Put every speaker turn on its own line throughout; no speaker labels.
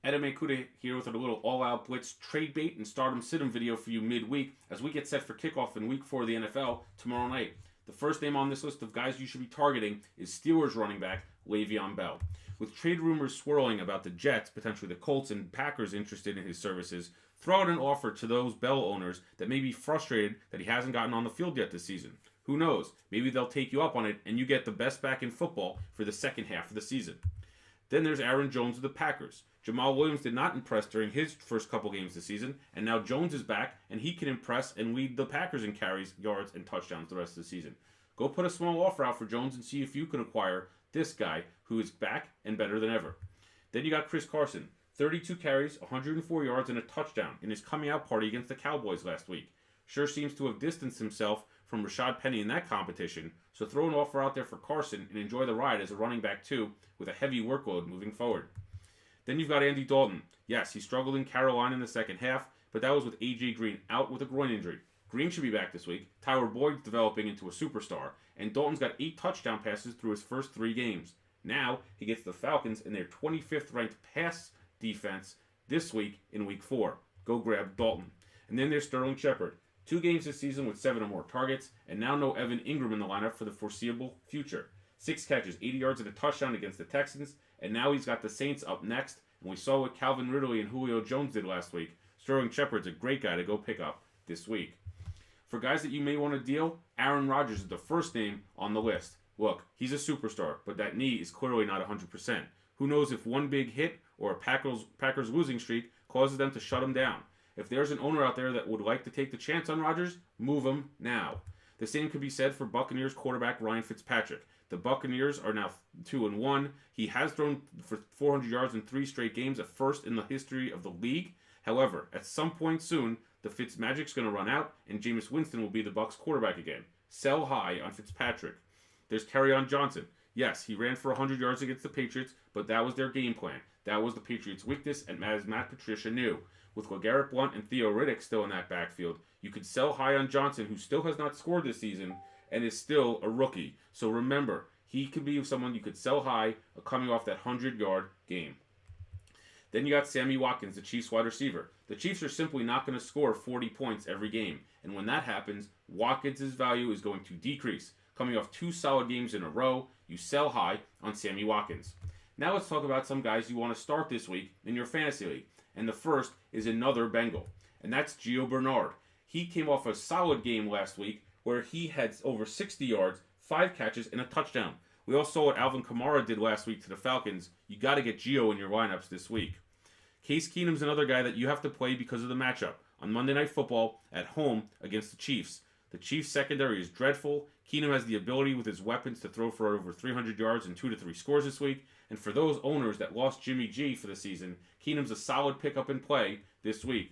Adam Kuda here with a little all-out blitz trade bait and stardom sit-em video for you midweek as we get set for kickoff in Week 4 of the NFL tomorrow night. The first name on this list of guys you should be targeting is Steelers running back Le'Veon Bell. With trade rumors swirling about the Jets, potentially the Colts, and Packers interested in his services, throw out an offer to those Bell owners that may be frustrated that he hasn't gotten on the field yet this season. Who knows? Maybe they'll take you up on it and you get the best back in football for the second half of the season. Then there's Aaron Jones of the Packers. Jamal Williams did not impress during his first couple games this season, and now Jones is back, and he can impress and lead the Packers in carries, yards, and touchdowns the rest of the season. Go put a small offer out for Jones and see if you can acquire this guy who is back and better than ever. Then you got Chris Carson. 32 carries, 104 yards, and a touchdown in his coming out party against the Cowboys last week. Sure seems to have distanced himself from Rashad Penny in that competition, so throw an offer out there for Carson and enjoy the ride as a running back too, with a heavy workload moving forward. Then you've got Andy Dalton. Yes, he struggled in Carolina in the second half, but that was with A.J. Green out with a groin injury. Green should be back this week. Tyler Boyd's developing into a superstar, and Dalton's got 8 touchdown passes through his first 3 games. Now, he gets the Falcons in their 25th ranked pass defense this week in Week 4. Go grab Dalton. And then there's Sterling Shepard. 2 games this season with 7 or more targets, and now no Evan Ingram in the lineup for the foreseeable future. 6 catches, 80 yards, and a touchdown against the Texans, and now he's got the Saints up next, and we saw what Calvin Ridley and Julio Jones did last week. Sterling Shepard's a great guy to go pick up this week. For guys that you may want to deal, Aaron Rodgers is the first name on the list. Look, he's a superstar, but that knee is clearly not 100%. Who knows if one big hit or a Packers losing streak causes them to shut him down. If there's an owner out there that would like to take the chance on Rodgers, move him now. The same could be said for Buccaneers quarterback Ryan Fitzpatrick. The Buccaneers are now 2-1. He has thrown for 400 yards in 3 straight games, a first in the history of the league. However, at some point soon, the Fitzmagic's going to run out, and Jameis Winston will be the Bucs quarterback again. Sell high on Fitzpatrick. There's Kerryon Johnson. Yes, he ran for 100 yards against the Patriots, but that was their game plan. That was the Patriots' weakness, and as Matt Patricia knew. With LeGarrette Blount and Theo Riddick still in that backfield, you could sell high on Johnson, who still has not scored this season and is still a rookie. So remember, he could be someone you could sell high coming off that 100-yard game. Then you got Sammy Watkins, the Chiefs wide receiver. The Chiefs are simply not going to score 40 points every game, and when that happens, Watkins' value is going to decrease. Coming off 2 solid games in a row, you sell high on Sammy Watkins. Now let's talk about some guys you want to start this week in your fantasy league. And the first is another Bengal, and that's Gio Bernard. He came off a solid game last week where he had over 60 yards, 5 catches, and a touchdown. We all saw what Alvin Kamara did last week to the Falcons. You got to get Gio in your lineups this week. Case Keenum's another guy that you have to play because of the matchup. On Monday Night Football, at home against the Chiefs. The Chiefs' secondary is dreadful. Keenum has the ability with his weapons to throw for over 300 yards and 2 to 3 scores this week. And for those owners that lost Jimmy G for the season, Keenum's a solid pickup and play this week.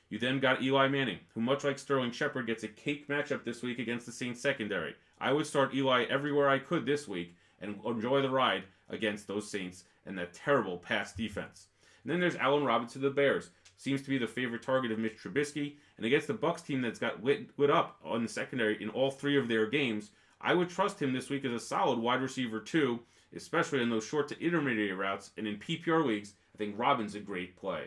You then got Eli Manning, who much like Sterling Shepard gets a cake matchup this week against the Saints secondary. I would start Eli everywhere I could this week and enjoy the ride against those Saints and that terrible pass defense. And then there's Allen Robinson of the Bears. Seems to be the favorite target of Mitch Trubisky. And against the Bucs team that's got lit up on the secondary in all 3 of their games, I would trust him this week as a solid wide receiver too, especially in those short to intermediate routes. And in PPR leagues, I think Robinson's a great play.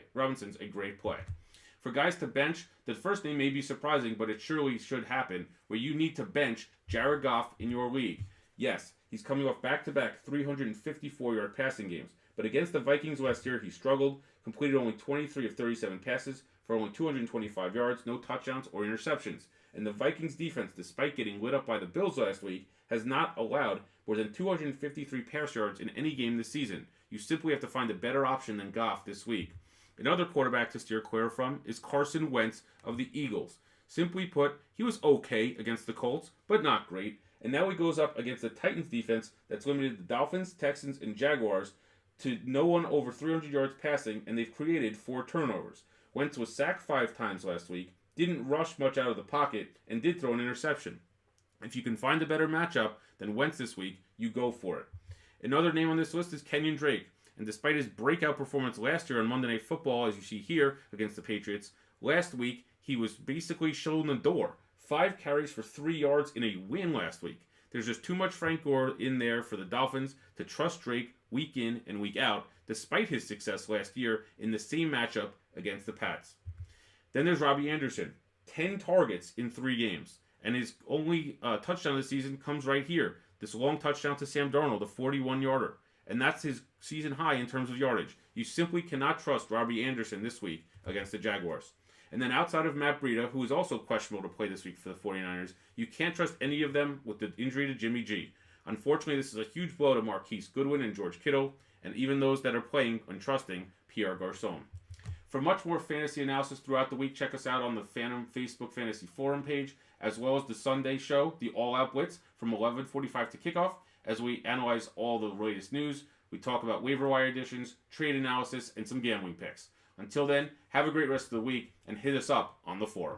For guys to bench, the first name may be surprising, but it surely should happen, where you need to bench Jared Goff in your league. Yes, he's coming off back-to-back 354-yard passing games. But against the Vikings last year, he struggled, completed only 23 of 37 passes for only 225 yards, no touchdowns or interceptions. And the Vikings defense, despite getting lit up by the Bills last week, has not allowed more than 253 pass yards in any game this season. You simply have to find a better option than Goff this week. Another quarterback to steer clear from is Carson Wentz of the Eagles. Simply put, he was okay against the Colts, but not great. And now he goes up against the Titans defense that's limited the Dolphins, Texans, and Jaguars to no one over 300 yards passing, and they've created 4 turnovers. Wentz was sacked 5 times last week, didn't rush much out of the pocket, and did throw an interception. If you can find a better matchup than Wentz this week, you go for it. Another name on this list is Kenyon Drake. And despite his breakout performance last year on Monday Night Football, as you see here against the Patriots, last week he was basically shown the door. 5 carries for 3 yards in a win last week. There's just too much Frank Gore in there for the Dolphins to trust Drake week in and week out, despite his success last year in the same matchup against the Pats. Then there's Robbie Anderson, 10 targets in 3 games, and his only touchdown this season comes right here. This long touchdown to Sam Darnold, a 41-yarder, and that's his season high in terms of yardage. You simply cannot trust Robbie Anderson this week against the Jaguars. And then outside of Matt Breida, who is also questionable to play this week for the 49ers, you can't trust any of them with the injury to Jimmy G. Unfortunately, this is a huge blow to Marquise Goodwin and George Kittle, and even those that are playing and trusting Pierre Garçon. For much more fantasy analysis throughout the week, check us out on the FANTOM Facebook Fantasy Forum page, as well as the Sunday show, the All Out Blitz, from 11:45 to kickoff, as we analyze all the latest news. We talk about waiver wire additions, trade analysis, and some gambling picks. Until then, have a great rest of the week, and hit us up on the forum.